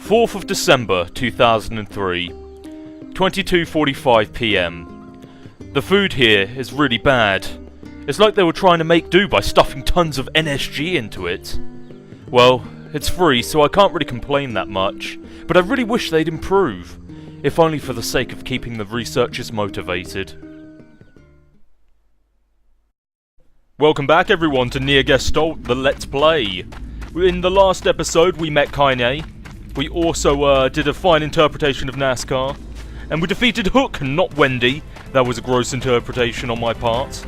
4th of December 2003, 22:45 PM. The food here is really bad. It's like they were trying to make do by stuffing tons of NSG into it. Well, it's free, so I can't really complain that much, but I really wish they'd improve, if only for the sake of keeping the researchers motivated. Welcome back everyone to Nier Gestalt, the Let's Play. In the last episode we met Kaine. We also did a fine interpretation of NASCAR. And we defeated Hook, not Wendy. That was a gross interpretation on my part.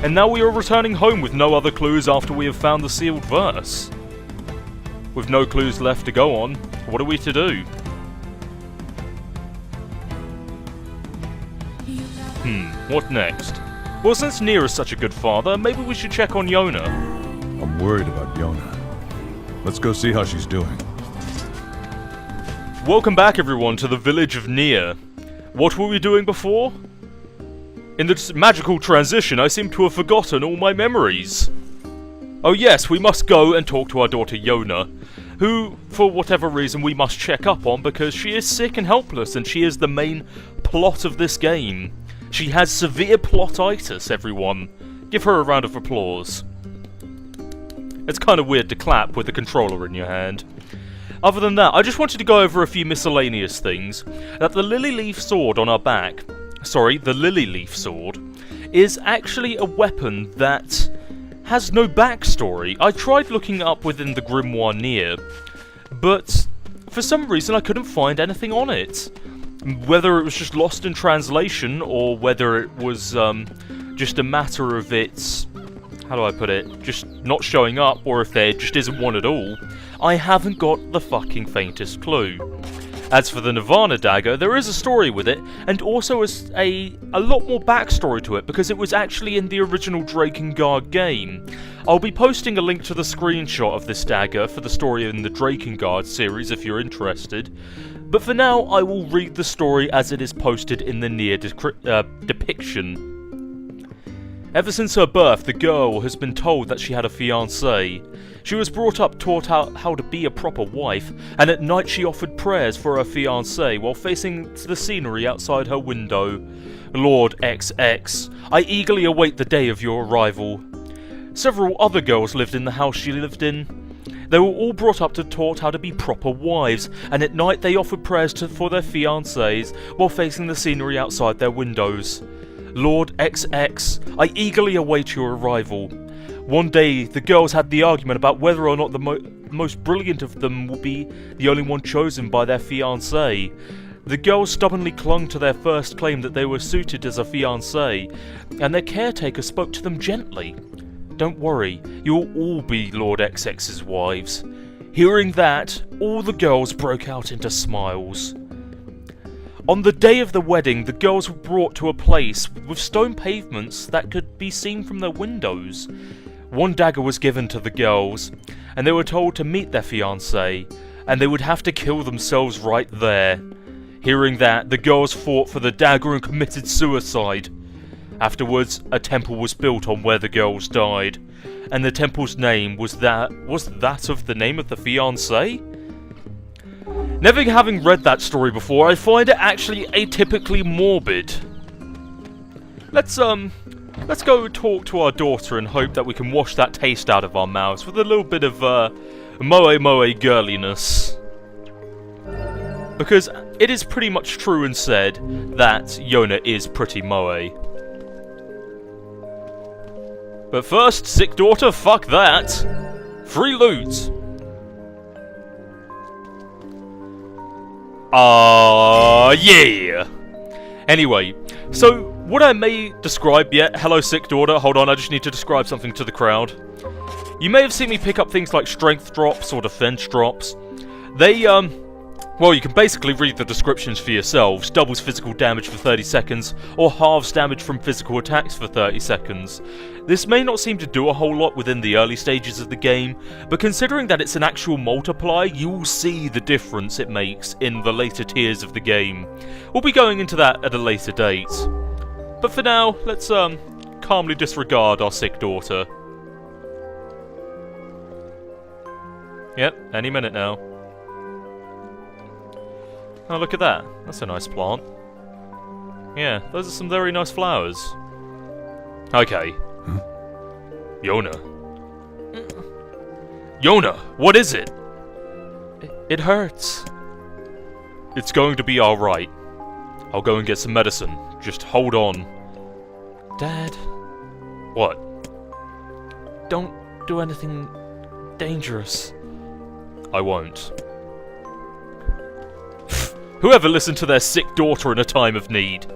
And now we are returning home with no other clues after we have found the sealed verse. With no clues left to go on, what are we to do? What next? Well, since Nier is such a good father, maybe we should check on Yona. I'm worried about Yona. Let's go see how she's doing. Welcome back everyone to the village of Nier. What were we doing before? In this magical transition, I seem to have forgotten all my memories. Oh yes, we must go and talk to our daughter Yona, who, for whatever reason, we must check up on because she is sick and helpless and she is the main plot of this game. She has severe plotitis, everyone. Give her a round of applause. It's kind of weird to clap with the controller in your hand. Other than that, I just wanted to go over a few miscellaneous things. That the lily leaf sword on our back, the lily leaf sword, is actually a weapon that has no backstory. I tried looking up within the Grimoire Nier, but for some reason I couldn't find anything on it. Whether it was just lost in translation, or whether it was just a matter of its, how do I put it, just not showing up, or if there just isn't one at all, I haven't got the fucking faintest clue. As for the Nirvana dagger, there is a story with it, and also a lot more backstory to it, because it was actually in the original Drakengard game. I'll be posting a link to the screenshot of this dagger for the story in the Drakengard series if you're interested. But for now, I will read the story as it is posted in the Nier depiction. Ever since her birth, the girl has been told that she had a fiancé. She was brought up taught how to be a proper wife, and at night she offered prayers for her fiancé while facing the scenery outside her window. Lord XX, I eagerly await the day of your arrival. Several other girls lived in the house she lived in. They were all brought up to taught how to be proper wives, and at night they offered prayers for their fiancés while facing the scenery outside their windows. Lord XX, I eagerly await your arrival. One day, the girls had the argument about whether or not the most brilliant of them will be the only one chosen by their fiancé. The girls stubbornly clung to their first claim that they were suited as a fiancé, and their caretaker spoke to them gently. Don't worry, you will all be Lord XX's wives. Hearing that, all the girls broke out into smiles. On the day of the wedding, the girls were brought to a place with stone pavements that could be seen from their windows. One dagger was given to the girls, and they were told to meet their fiancé, and they would have to kill themselves right there. Hearing that, the girls fought for the dagger and committed suicide. Afterwards, a temple was built on where the girls died, and the temple's name was that of the name of the fiancé? Never having read that story before, I find it actually atypically morbid. Let's go talk to our daughter and hope that we can wash that taste out of our mouths with a little bit of moe girliness. Because it is pretty much true and said that Yona is pretty moe. But first, sick daughter, fuck that. Free loot. Yeah! Anyway, so what I may describe yet, hello sick daughter, hold on, I just need to describe something to the crowd. You may have seen me pick up things like strength drops or defense drops. They, well, you can basically read the descriptions for yourselves. Doubles physical damage for 30 seconds, or halves damage from physical attacks for 30 seconds. This may not seem to do a whole lot within the early stages of the game, but considering that it's an actual multiplier, you will see the difference it makes in the later tiers of the game. We'll be going into that at a later date. But for now, let's calmly disregard our sick daughter. Yep, any minute now. Oh, look at that. That's a nice plant. Yeah, those are some very nice flowers. Okay. Huh? Yona. Yona, what is it? It hurts. It's going to be alright. I'll go and get some medicine. Just hold on. Dad? What? Don't do anything dangerous. I won't. Whoever listened to their sick daughter in a time of need?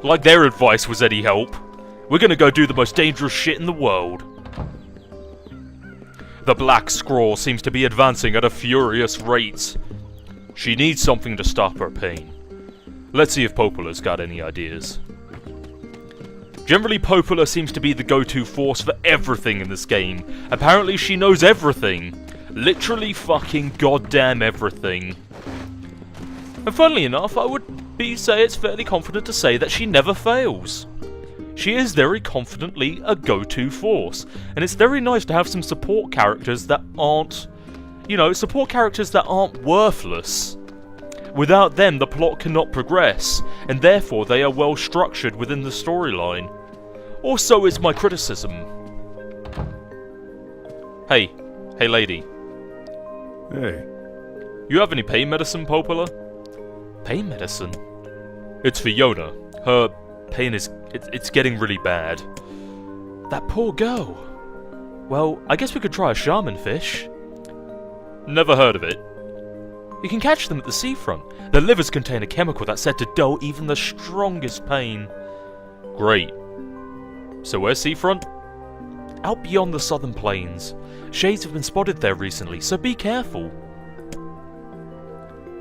Like their advice was any help. We're gonna go do the most dangerous shit in the world. The Black Scroll seems to be advancing at a furious rate. She needs something to stop her pain. Let's see if Popola's got any ideas. Generally, Popola seems to be the go-to force for everything in this game. Apparently she knows everything. Literally fucking goddamn everything. And funnily enough, I would say it's fairly confident to say that she never fails. She is very confidently a go-to force. And it's very nice to have some support characters that aren't, you know, support characters that aren't worthless. Without them, the plot cannot progress, and therefore they are well structured within the storyline. Or so is my criticism. Hey lady. Hey. You have any pain medicine, Popola? Pain medicine? It's for Yona. Her pain is... it's getting really bad. That poor girl. Well, I guess we could try a shaman fish. Never heard of it. You can catch them at the seafront. Their livers contain a chemical that's said to dull even the strongest pain. Great. So where's seafront? Out beyond the southern plains. Shades have been spotted there recently, so be careful.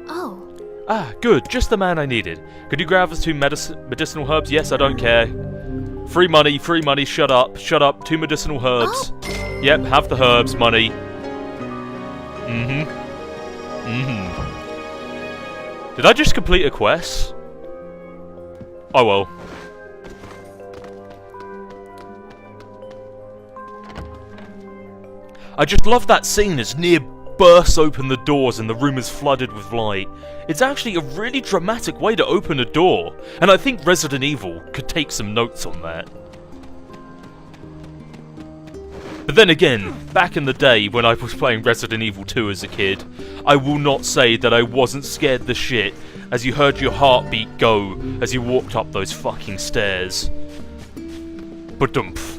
Oh. Ah, good. Just the man I needed. Could you grab us 2 medicinal herbs? Yes, I don't care. Free money, shut up, 2 medicinal herbs. Oh. Yep, have the herbs, money. Did I just complete a quest? Oh well. I just love that scene as Nier bursts open the doors and the room is flooded with light. It's actually a really dramatic way to open a door, and I think Resident Evil could take some notes on that. But then again, back in the day when I was playing Resident Evil 2 as a kid, I will not say that I wasn't scared the shit as you heard your heartbeat go as you walked up those fucking stairs. Ba-dumph.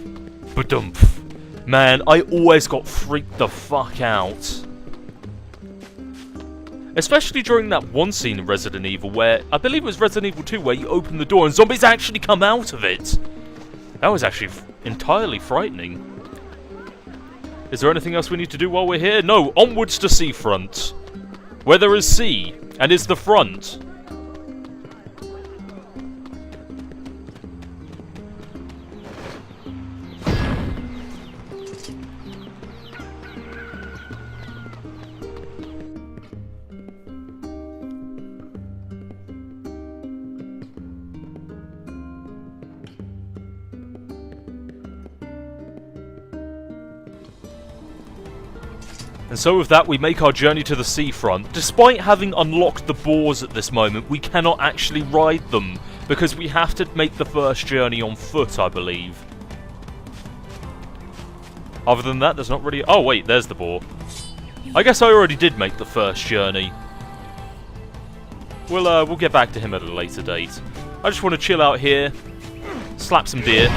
Ba-dumph. Man, I always got freaked the fuck out. Especially during that one scene in Resident Evil where, I believe it was Resident Evil 2, where you open the door and zombies actually come out of it. That was actually entirely frightening. Is there anything else we need to do while we're here? No, onwards to seafront. Where there is sea, and is the front. And so with that, we make our journey to the seafront. Despite having unlocked the boars at this moment, we cannot actually ride them, because we have to make the first journey on foot, I believe. Other than that, there's not really... Oh wait, there's the boar. I guess I already did make the first journey. We'll get back to him at a later date. I just want to chill out here, slap some deer.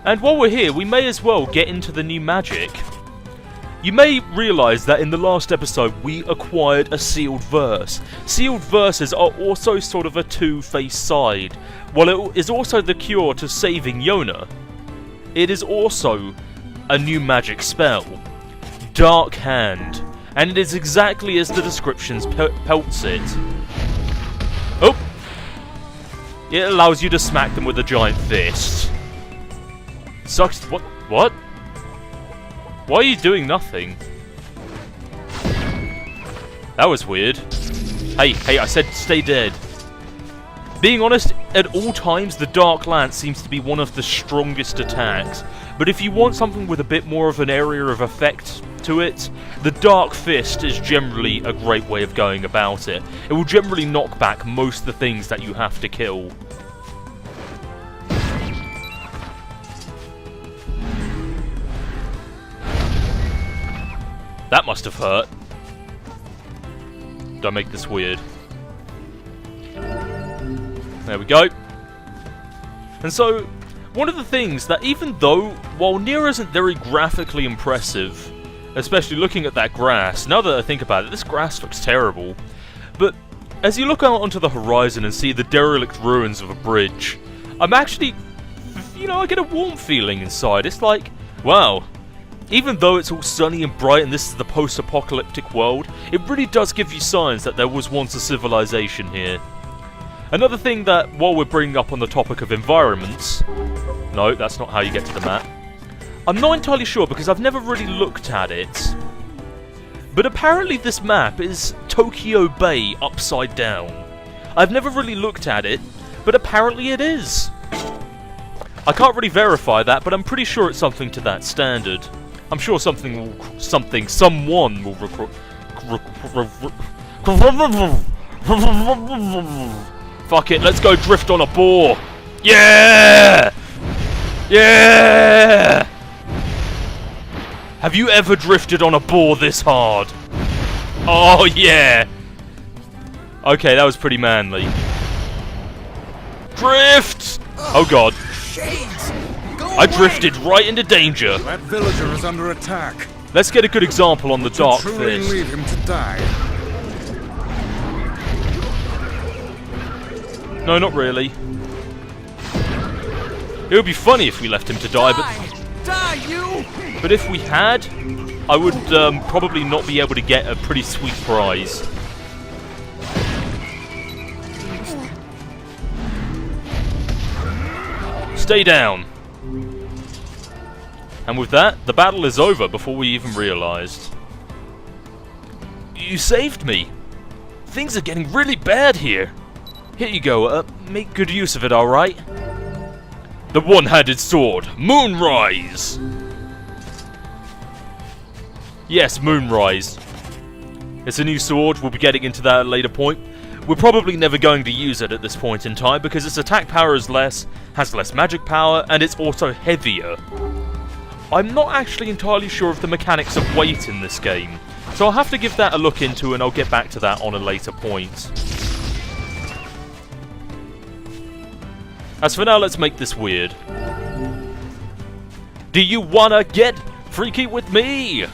And while we're here, we may as well get into the new magic. You may realise that in the last episode we acquired a sealed verse. Sealed verses are also sort of a two-faced side. While it is also the cure to saving Yona, it is also a new magic spell. Dark Hand. And it is exactly as the descriptions pelts it. Oh! It allows you to smack them with a giant fist. Sucks. What? What? Why are you doing nothing? That was weird. Hey, I said stay dead. Being honest, at all times the Dark Lance seems to be one of the strongest attacks, But if you want something with a bit more of an area of effect to it, the Dark Fist is generally a great way of going about it. It will generally knock back most of the things that you have to kill. That must have hurt. Don't make this weird. There we go. And so, one of the things that even though, while Nier isn't very graphically impressive, especially looking at that grass, now that I think about it, this grass looks terrible. But as you look out onto the horizon and see the derelict ruins of a bridge, I'm actually, you know, I get a warm feeling inside. It's like, wow. Even though it's all sunny and bright and this is the post-apocalyptic world, it really does give you signs that there was once a civilization here. Another thing that, while we're bringing up on the topic of environments... No, that's not how you get to the map. I'm not entirely sure because I've never really looked at it. But apparently this map is Tokyo Bay upside down. I've never really looked at it, but apparently it is. I can't really verify that, but I'm pretty sure it's something to that standard. I'm sure someone will fuck it, let's go drift on a boar! Yeah! Yeah! Have you ever drifted on a boar this hard? Oh yeah! Okay, that was pretty manly. Drift! Oh god. I drifted right into danger. That villager is under attack. Let's get a good example on the Dark Truly Fist. leave him to die. No, not really. It would be funny if we left him to die, but if we had, I would probably not be able to get a pretty sweet prize. Stay down. And with that, the battle is over before we even realised. You saved me. Things are getting really bad here. Here you go, make good use of it, alright? The one-handed sword, Moonrise! Yes, Moonrise. It's a new sword, we'll be getting into that at a later point. We're probably never going to use it at this point in time because its attack power is less, has less magic power, and it's also heavier. I'm not actually entirely sure of the mechanics of weight in this game, so I'll have to give that a look into and I'll get back to that on a later point. As for now, let's make this weird. Do you wanna get freaky with me?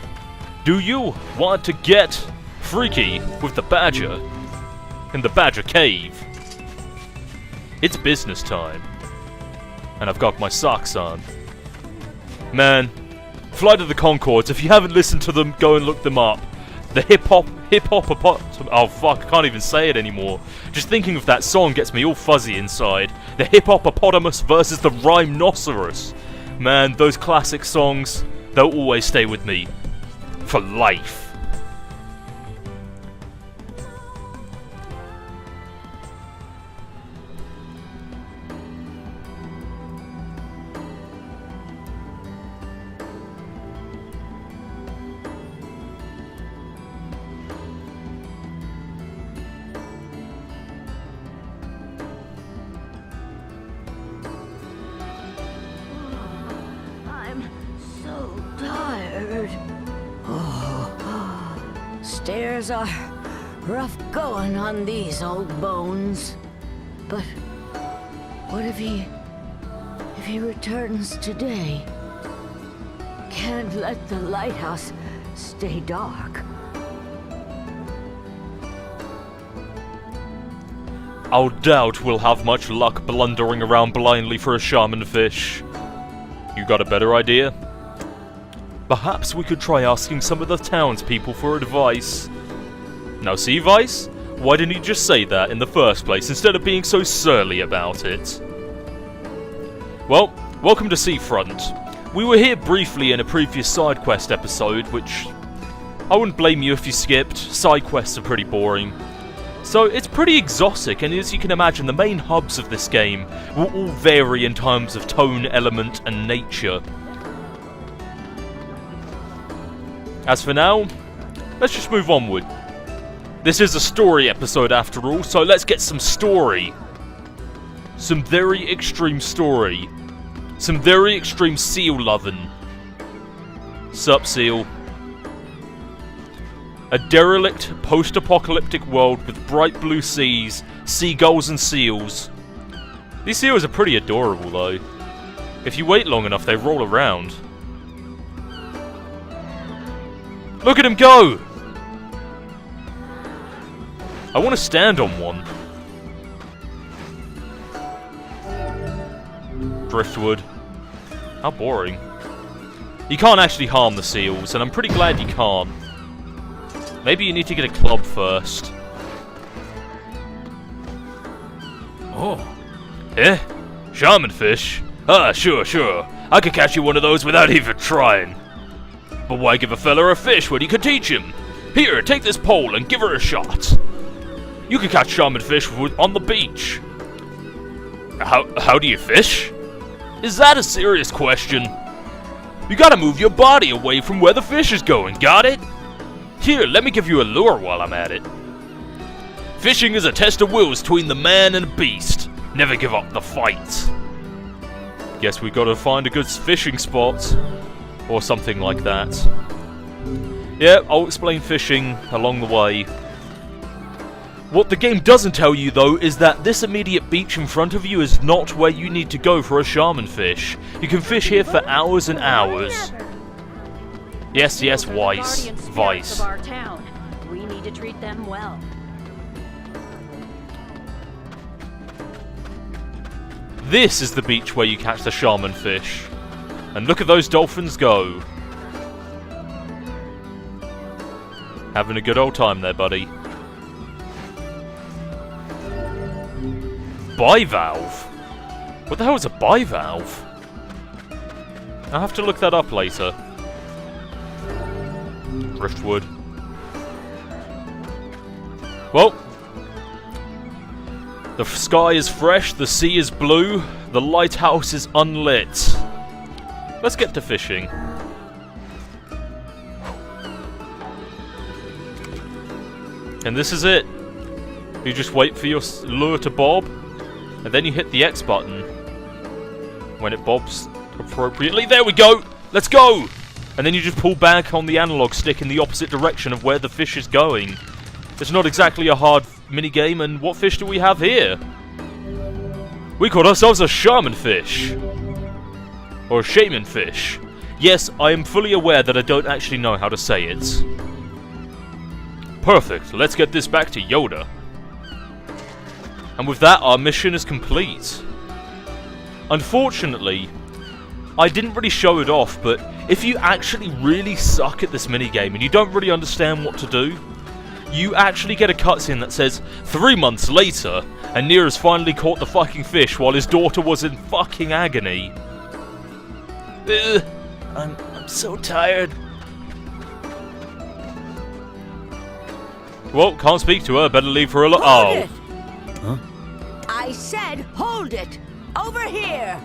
Do you want to get freaky with the badger? In the badger cave? It's business time. And I've got my socks on. Man, Flight of the Conchords, if you haven't listened to them, go and look them up. The hip-hop, oh fuck, I can't even say it anymore. Just thinking of that song gets me all fuzzy inside. The hippopotamus versus the rhinoceros. Man, those classic songs, they'll always stay with me. For life. Stairs are rough going on these old bones. But what if he returns today? Can't let the lighthouse stay dark. I'll doubt we'll have much luck blundering around blindly for a shaman fish. You got a better idea? Perhaps we could try asking some of the townspeople for advice. Now see, Vice? Why didn't you just say that in the first place instead of being so surly about it? Well, welcome to Seafront. We were here briefly in a previous side quest episode, which I wouldn't blame you if you skipped. Side quests are pretty boring. So it's pretty exotic, and as you can imagine, the main hubs of this game will all vary in terms of tone, element, and nature. As for now, let's just move onward. This is a story episode after all, so let's get some story. Some very extreme story. Some very extreme seal lovin'. Sup, seal? A derelict, post-apocalyptic world with bright blue seas, seagulls and seals. These seals are pretty adorable though. If you wait long enough, they roll around. Look at him go! I want to stand on one. Driftwood. How boring. You can't actually harm the seals, and I'm pretty glad you can't. Maybe you need to get a club first. Oh. Eh? Shaman fish? Ah, sure. I could catch you one of those without even trying. But why give a fella a fish when you could teach him? Here, take this pole and give her a shot. You can catch shaman fish on the beach. How do you fish? Is that a serious question? You gotta move your body away from where the fish is going, got it? Here, let me give you a lure while I'm at it. Fishing is a test of wills between the man and a beast. Never give up the fight. Guess we gotta find a good fishing spot. Or something like that. Yeah, I'll explain fishing along the way. What the game doesn't tell you, though, is that this immediate beach in front of you is not where you need to go for a shaman fish. You can fish here for hours and hours. Yes, Vice. Of our town. We need to treat them well. This is the beach where you catch the shaman fish. And look at those dolphins go. Having a good old time there, buddy. Bivalve? What the hell is a bivalve? I'll have to look that up later. Driftwood. Well, the sky is fresh, the sea is blue, the lighthouse is unlit. Let's get to fishing. And this is it. You just wait for your lure to bob, and then you hit the X button when it bobs appropriately. There we go! Let's go! And then you just pull back on the analog stick in the opposite direction of where the fish is going. It's not exactly a hard minigame, and what fish do we have here? We caught ourselves a shaman fish. Or a shaman fish. Yes, I am fully aware that I don't actually know how to say it. Perfect, let's get this back to Yoda. And with that, our mission is complete. Unfortunately, I didn't really show it off, but if you actually really suck at this minigame and you don't really understand what to do, you actually get a cutscene that says, 3 months later, and Nier has finally caught the fucking fish while his daughter was in fucking agony. I'm so tired. Well, can't speak to her, better leave her alone. Hold it. Huh? I said hold it! Over here!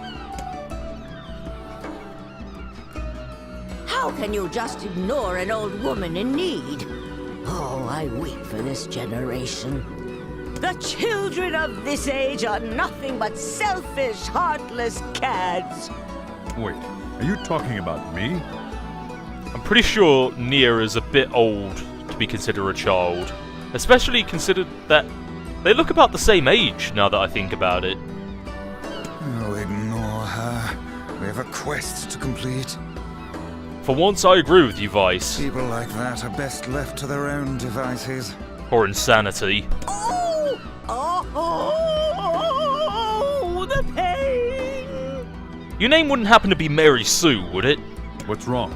How can you just ignore an old woman in need? Oh, I weep for this generation. The children of this age are nothing but selfish, heartless cads. Wait, are you talking about me? I'm pretty sure Nier is a bit old to be considered a child. Especially considered that they look about the same age, now that I think about it. Oh, ignore her. We have a quest to complete. For once, I agree with you, Vice. People like that are best left to their own devices. Or insanity. Oh! Oh! The pain! Your name wouldn't happen to be Mary Sue, would it? What's wrong?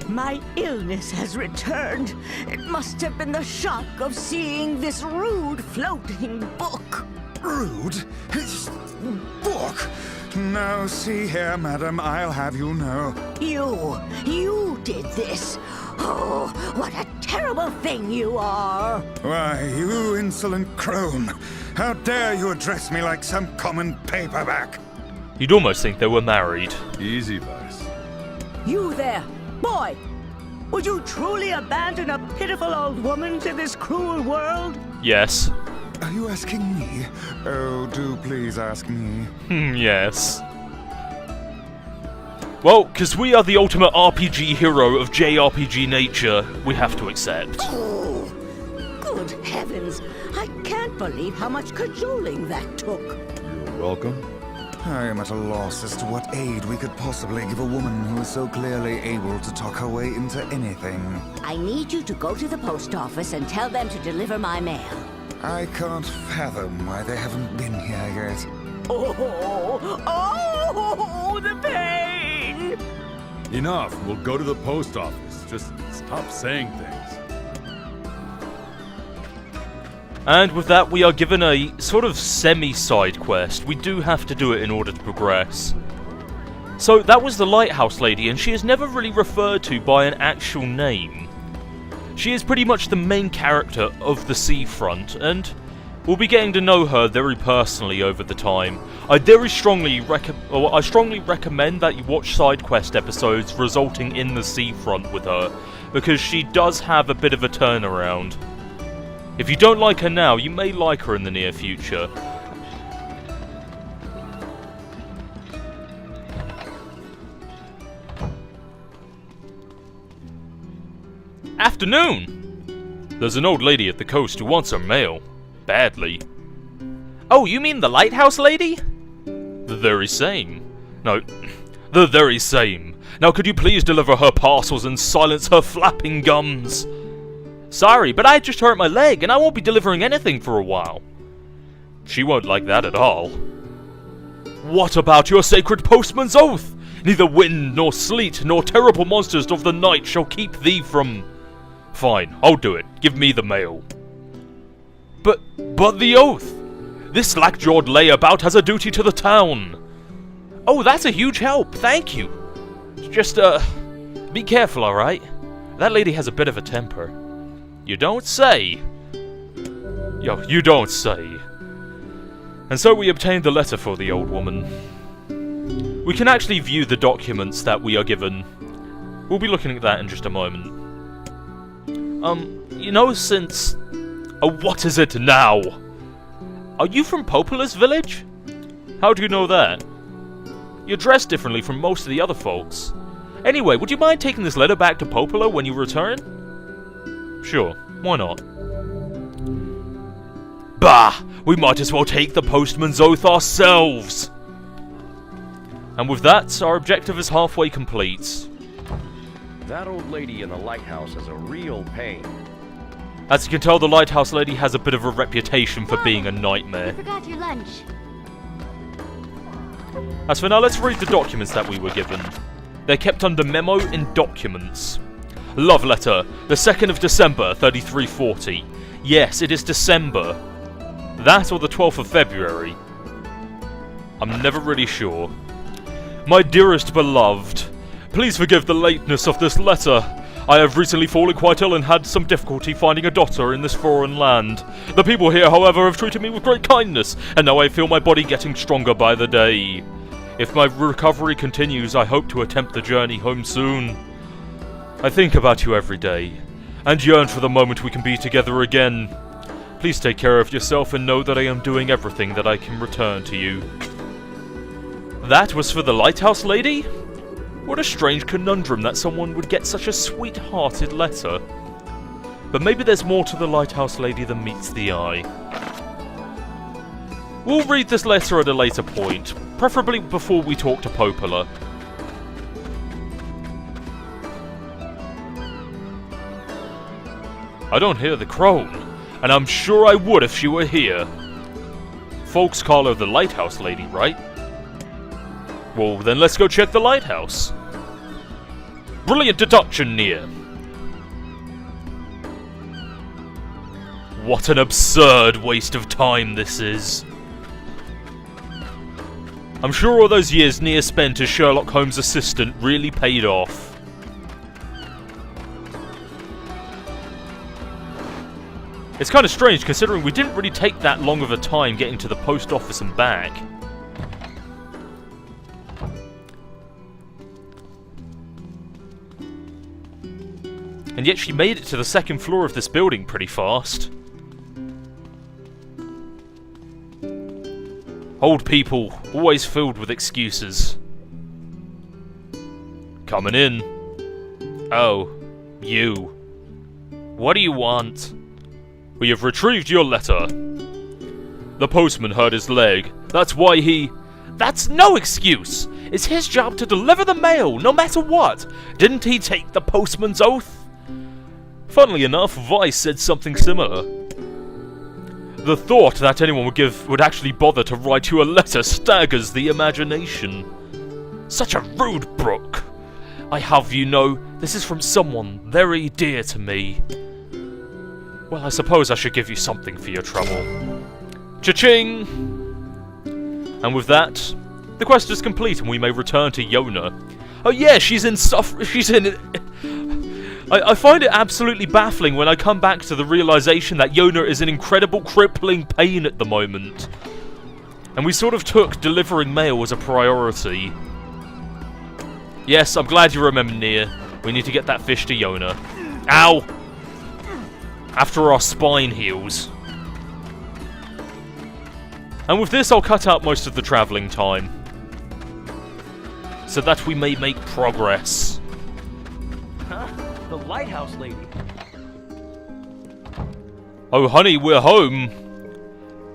My illness has returned. It must have been the shock of seeing this rude floating book. Rude? Book? Now, see here, madam, I'll have you know. You did this. Oh, what a terrible thing you are. Why, you insolent crone. How dare you address me like some common paperback? You'd almost think they were married. Easy, Vice. You there, boy. Would you truly abandon a pitiful old woman to this cruel world? Yes. Are you asking me? Oh, do please ask me. Yes. Well, because we are the ultimate RPG hero of JRPG nature, we have to accept. Oh, good heavens. I can't believe how much cajoling that took. You're welcome. I am at a loss as to what aid we could possibly give a woman who is so clearly able to talk her way into anything. I need you to go to the post office and tell them to deliver my mail. I can't fathom why they haven't been here yet. Oh, the pain! Enough. We'll go to the post office. Just stop saying things. And with that, we are given a sort of semi-side quest. We do have to do it in order to progress. So, that was the lighthouse lady, and she is never really referred to by an actual name. She is pretty much the main character of the seafront, and we'll be getting to know her very personally over the time. I strongly recommend that you watch side quest episodes resulting in the seafront with her, because she does have a bit of a turnaround. If you don't like her now, you may like her in the near future. Afternoon! There's an old lady at the coast who wants her mail. Badly. Oh, you mean the lighthouse lady? The very same. No, the very same. Now could you please deliver her parcels and silence her flapping gums? Sorry, but I just hurt my leg and I won't be delivering anything for a while. She won't like that at all. What about your sacred postman's oath? Neither wind, nor sleet, nor terrible monsters of the night shall keep thee from... Fine, I'll do it. Give me the mail. But the oath! This slack-jawed layabout has a duty to the town. Oh, that's a huge help, thank you. Just, be careful, alright? That lady has a bit of a temper. You don't say. Yo, you don't say. And so we obtained the letter for the old woman. We can actually view the documents that we are given. We'll be looking at that in just a moment. You know, since... Oh, what is it now? Are you from Popola's village? How do you know that? You're dressed differently from most of the other folks. Anyway, would you mind taking this letter back to Popola when you return? Sure, why not? Bah! We might as well take the postman's oath ourselves! And with that, our objective is halfway complete. That old lady in the lighthouse is a real pain. As you can tell, the lighthouse lady has a bit of a reputation for being a You nightmare. forgot your lunch. As for now, let's read the documents that we were given. They're kept under Memo in Documents. Love letter, the 2nd of December, 3340. Yes, it is December. That or the 12th of February. I'm never really sure. My dearest beloved, please forgive the lateness of this letter. I have recently fallen quite ill and had some difficulty finding a doctor in this foreign land. The people here, however, have treated me with great kindness, and now I feel my body getting stronger by the day. If my recovery continues, I hope to attempt the journey home soon. I think about you every day, and yearn for the moment we can be together again. Please take care of yourself and know that I am doing everything that I can return to you. That was for the lighthouse lady? What a strange conundrum that someone would get such a sweet-hearted letter. But maybe there's more to the lighthouse lady than meets the eye. We'll read this letter at a later point, preferably before we talk to Popola. I don't hear the crone, and I'm sure I would if she were here. Folks call her the lighthouse lady, right? Well, then let's go check the lighthouse. Brilliant deduction, Nier. What an absurd waste of time this is. I'm sure all those years Nier spent as Sherlock Holmes' assistant really paid off. It's kind of strange considering we didn't really take that long of a time getting to the post office and back. And yet she made it to the second floor of this building pretty fast. Old people, always filled with excuses. Coming in. Oh, you. What do you want? We have retrieved your letter. The postman hurt his leg. That's why he... That's no excuse! It's his job to deliver the mail, no matter what! Didn't he take the postman's oath? Funnily enough, Vice said something similar. The thought that anyone would actually bother to write you a letter staggers the imagination. Such a rude brook. I have you know, this is from someone very dear to me. Well, I suppose I should give you something for your trouble. Cha-ching! And with that, the quest is complete and we may return to Yona. Oh yeah, she's in... I find it absolutely baffling when I come back to the realization that Yona is in incredible crippling pain at the moment. And we sort of took delivering mail as a priority. Yes, I'm glad you remember Nier. We need to get that fish to Yona. Ow! After our spine heals. And with this I'll cut out most of the travelling time. So that we may make progress. Huh? The lighthouse lady. Oh honey, we're home.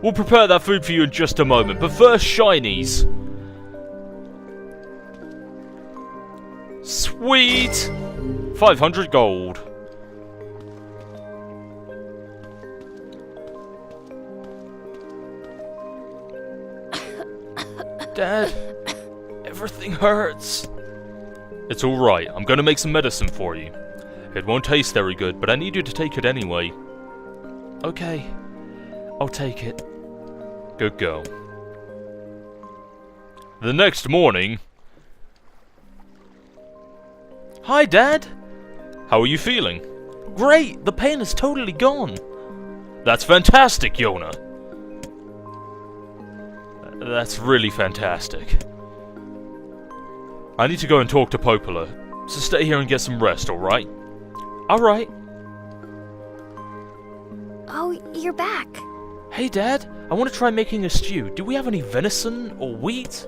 We'll prepare that food for you in just a moment, but first shinies. Sweet! 500 gold. Dad, everything hurts. It's alright, I'm gonna make some medicine for you. It won't taste very good, but I need you to take it anyway. Okay, I'll take it. Good girl. The next morning... Hi, Dad! How are you feeling? Great! The pain is totally gone! That's fantastic, Yona! That's really fantastic. I need to go and talk to Popola, so stay here and get some rest, alright? Alright. Oh, you're back. Hey, Dad, I want to try making a stew. Do we have any venison or wheat?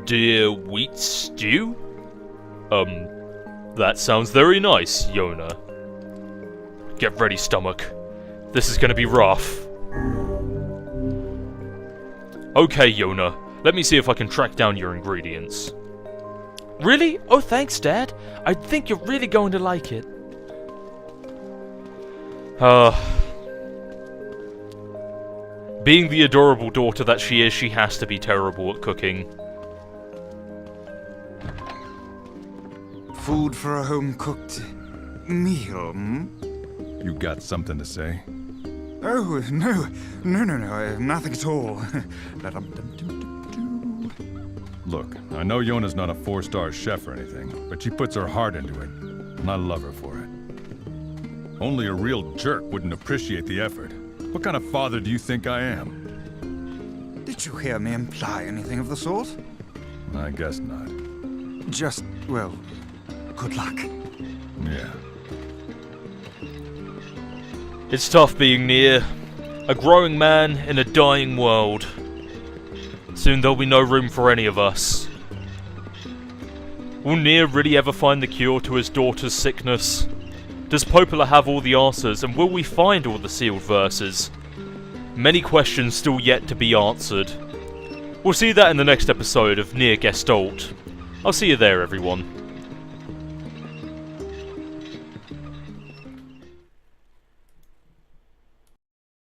Deer wheat stew? That sounds very nice, Yona. Get ready, stomach. This is gonna be rough. Okay, Yona. Let me see if I can track down your ingredients. Really? Oh, thanks, Dad. I think you're really going to like it. Being the adorable daughter that she is, she has to be terrible at cooking. Food for a home-cooked meal, hmm? You got something to say? Oh, no, nothing at all. Look, I know Yona's not a 4-star chef or anything, but she puts her heart into it, and I love her for it. Only a real jerk wouldn't appreciate the effort. What kind of father do you think I am? Did you hear me imply anything of the sort? I guess not. Just, well, good luck. Yeah. It's tough being Nier. A growing man in a dying world. Soon there'll be no room for any of us. Will Nier really ever find the cure to his daughter's sickness? Does Popola have all the answers, and will we find all the sealed verses? Many questions still yet to be answered. We'll see that in the next episode of Nier Gestalt. I'll see you there, everyone.